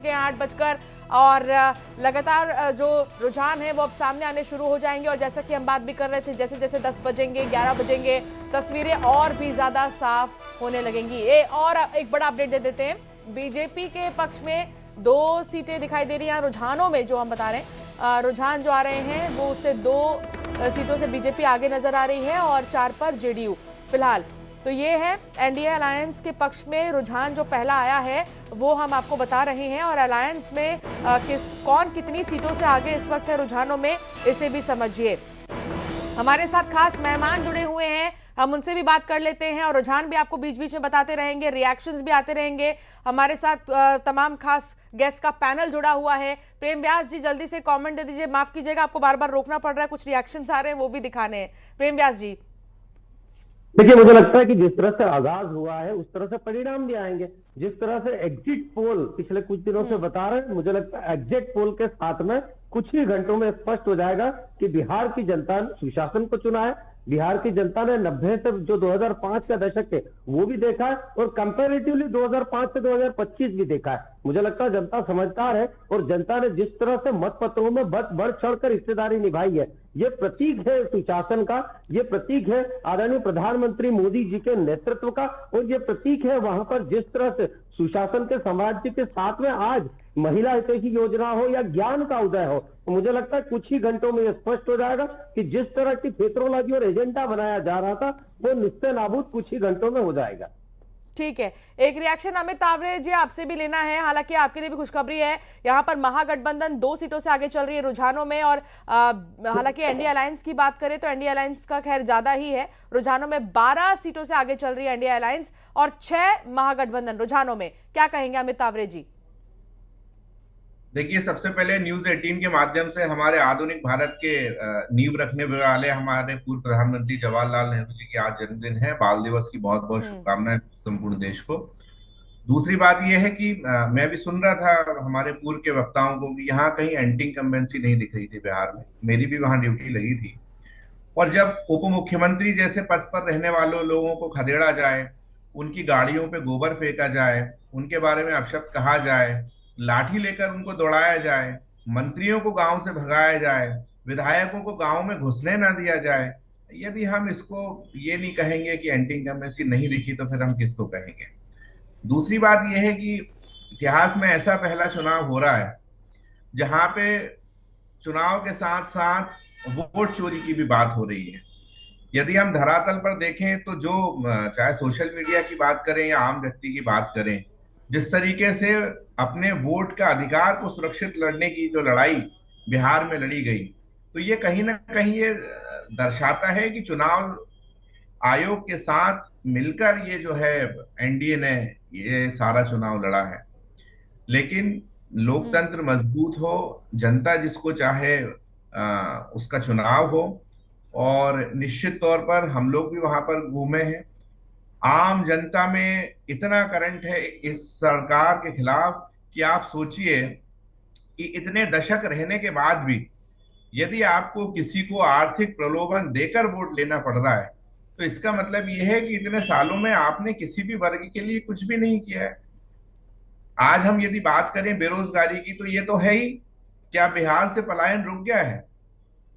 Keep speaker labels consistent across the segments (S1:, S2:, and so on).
S1: चुके हैं 8 बजकर, और लगातार जो रुझान है वो अब सामने आने शुरू हो जाएंगे। और जैसा कि हम बात भी कर रहे थे, जैसे जैसे 10 बजेंगे 11 बजेंगे तस्वीरें और भी ज्यादा साफ होने लगेंगी। और एक बड़ा अपडेट दे देते हैं, बीजेपी के पक्ष में 2 सीटें दिखाई दे रही हैं रुझानों में, जो हम बता रहे हैं रुझान जो आ रहे हैं वो उससे 2 सीटों से बीजेपी आगे नजर आ रही है और 4 पर जेडीयू फिलहाल। तो ये है एनडीए अलायंस के पक्ष में रुझान जो पहला आया है वो हम आपको बता रहे हैं। और अलायंस में कौन कितनी सीटों से आगे इस वक्त है रुझानों में, इसे भी समझिए। हमारे साथ खास मेहमान जुड़े हुए हैं, हम उनसे भी बात कर लेते हैं और रुझान भी आपको बीच बीच में बताते रहेंगे, रिएक्शंस भी आते रहेंगे। हमारे साथ तमाम खास गेस्ट का पैनल जुड़ा हुआ है। प्रेम व्यास जी जल्दी से कमेंट दे दीजिए, माफ कीजिएगा आपको बार बार रोकना पड़ रहा है, कुछ रिएक्शंस आ रहे हैं वो भी दिखाने हैं। प्रेम व्यास जी।
S2: देखिए, मुझे लगता है कि जिस तरह से आगाज हुआ है उस तरह से परिणाम भी आएंगे। जिस तरह से एग्जिट पोल पिछले कुछ दिनों से बता रहे हैं, मुझे लगता है एग्जिट पोल के साथ में कुछ ही घंटों में स्पष्ट हो जाएगा कि बिहार की जनता ने सुशासन को चुना है। बिहार की जनता ने 90 से जो 2005 का दशक थे वो भी देखा है, और कंपैरेटिवली 2005 से 2025 भी देखा है। मुझे लगता है जनता समझदार है, और जनता ने जिस तरह से मत पत्रों में बढ़ चढ़कर हिस्सेदारी निभाई है, ये प्रतीक है सुशासन का, ये प्रतीक है आदरणीय प्रधानमंत्री मोदी जी के नेतृत्व का, और ये प्रतीक है वहां पर जिस तरह से सुशासन के साम्राज्य के साथ में आज महिला हितैषी योजना हो या ज्ञान का उदय हो। तो मुझे लगता है कुछ ही घंटों में यह स्पष्ट हो जाएगा कि जिस तरह की फेतरोलॉजी और एजेंडा बनाया जा रहा था वो निश्चय नाबूद कुछ ही घंटों में हो जाएगा।
S1: ठीक है, एक रिएक्शन अमित तावरे जी आपसे भी लेना है। हालांकि आपके लिए भी खुशखबरी है, यहाँ पर महागठबंधन 2 सीटों से आगे चल रही है रुझानों में। और हालांकि एनडीए अलायंस की बात करें तो एनडीए अलायंस का खैर ज्यादा ही है, रुझानों में 12 सीटों से आगे चल रही है एनडीए अलायंस और 6 महागठबंधन रुझानों में। क्या कहेंगे अमित तावरे जी?
S3: देखिए, सबसे पहले न्यूज 18 के माध्यम से हमारे आधुनिक भारत के नींव रखने वाले हमारे पूर्व प्रधानमंत्री जवाहरलाल नेहरू जी की आज जन्मदिन है। बाल दिवस की बहुत बहुत शुभकामनाएं संपूर्ण देश को। दूसरी बात यह है कि मैं भी सुन रहा था हमारे पूर्व के वक्ताओं को कि यहाँ कहीं एंटी इनकम्बेंसी नहीं दिख रही थी बिहार में। मेरी भी वहां ड्यूटी लगी थी, और जब उप मुख्यमंत्री जैसे पद पर रहने वाले लोगों को खदेड़ा जाए, उनकी गाड़ियों पे गोबर फेंका जाए, उनके बारे में अपशब्द कहा जाए, लाठी लेकर उनको दौड़ाया जाए, मंत्रियों को गांव से भगाया जाए, विधायकों को गांव में घुसने ना दिया जाए, यदि हम इसको ये नहीं कहेंगे कि एंटी इनकम्बेंसी नहीं दिखी तो फिर हम किसको कहेंगे। दूसरी बात यह है कि इतिहास में ऐसा पहला चुनाव हो रहा है जहां पे चुनाव के साथ साथ वोट चोरी की भी बात हो रही है। यदि हम धरातल पर देखें तो जो चाहे सोशल मीडिया की बात करें या आम व्यक्ति की बात करें, जिस तरीके से अपने वोट का अधिकार को सुरक्षित लड़ने की जो लड़ाई बिहार में लड़ी गई, तो ये कहीं ना कहीं ये दर्शाता है कि चुनाव आयोग के साथ मिलकर ये जो है एनडीए ने ये सारा चुनाव लड़ा है। लेकिन लोकतंत्र मजबूत हो, जनता जिसको चाहे उसका चुनाव हो, और निश्चित तौर पर हम लोग भी वहां पर घूमे हैं। आम जनता में इतना करंट है इस सरकार के खिलाफ कि आप सोचिए कि इतने दशक रहने के बाद भी यदि आपको किसी को आर्थिक प्रलोभन देकर वोट लेना पड़ रहा है, तो इसका मतलब यह है कि इतने सालों में आपने किसी भी वर्ग के लिए कुछ भी नहीं किया है। आज हम यदि बात करें बेरोजगारी की, तो ये तो है ही। क्या बिहार से पलायन रुक गया है?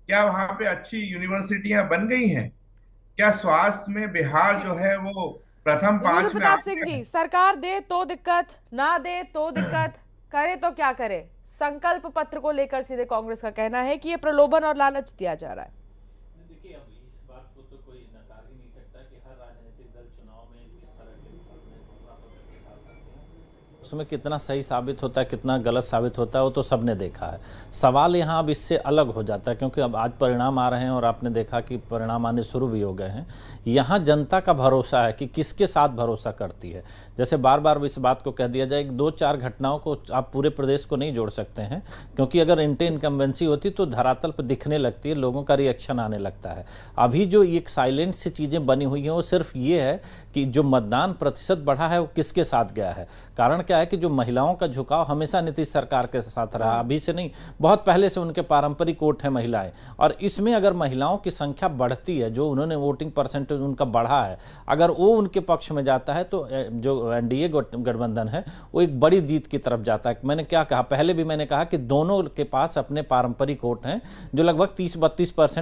S3: क्या वहां पे अच्छी यूनिवर्सिटियां बन गई हैं? क्या स्वास्थ्य में बिहार जो है वो प्रथम 5 में?
S1: प्रताप सिंह जी, सरकार दे तो दिक्कत, ना दे तो दिक्कत, करे तो क्या करे? संकल्प पत्र को लेकर सीधे कांग्रेस का कहना है कि ये प्रलोभन और लालच दिया जा रहा है।
S4: देखिए, अब इस बात को तो कोई नकार ही नहीं सकता कि हर राजनीतिक दल चुनाव में इस तरह के घोषणा पत्र के साथ आते हैं। उसमें कितना सही साबित होता है, कितना गलत साबित होता है, वो तो सबने देखा है। सवाल यहाँ अब इससे अलग हो जाता है, क्योंकि अब आज परिणाम आ रहे हैं और आपने देखा कि परिणाम आने शुरू भी हो गए हैं। यहाँ जनता का भरोसा है कि किसके साथ भरोसा करती है। जैसे बार बार इस बात को कह दिया जाए, 2-4 घटनाओं को आप पूरे प्रदेश को नहीं जोड़ सकते हैं, क्योंकि अगर एंटी इनकम्बेंसी होती तो धरातल पर दिखने लगती है, लोगों का रिएक्शन आने लगता है। अभी जो एक साइलेंट सी चीज़ें बनी हुई हैं वो सिर्फ ये है कि जो मतदान प्रतिशत बढ़ा है वो किसके साथ गया है। कारण क्या है कि जो महिलाओं का झुकाव हमेशा नीतीश सरकार के साथ रहा, अभी से नहीं, बहुत पहले से उनके पारंपरिक वोट है महिलाएं। और इसमें अगर महिलाओं की संख्या बढ़ती है, जो उन्होंने वोटिंग परसेंटेज उनका बढ़ा है, अगर वो उनके पक्ष में जाता है तो जो एनडीए गठबंधन है वो एक बड़ी जीत की तरफ जाता है। मैंने क्या कहा, पहले भी मैंने कहा कि दोनों के पास अपने पारंपरिक वोट हैं जो लगभग 30-32%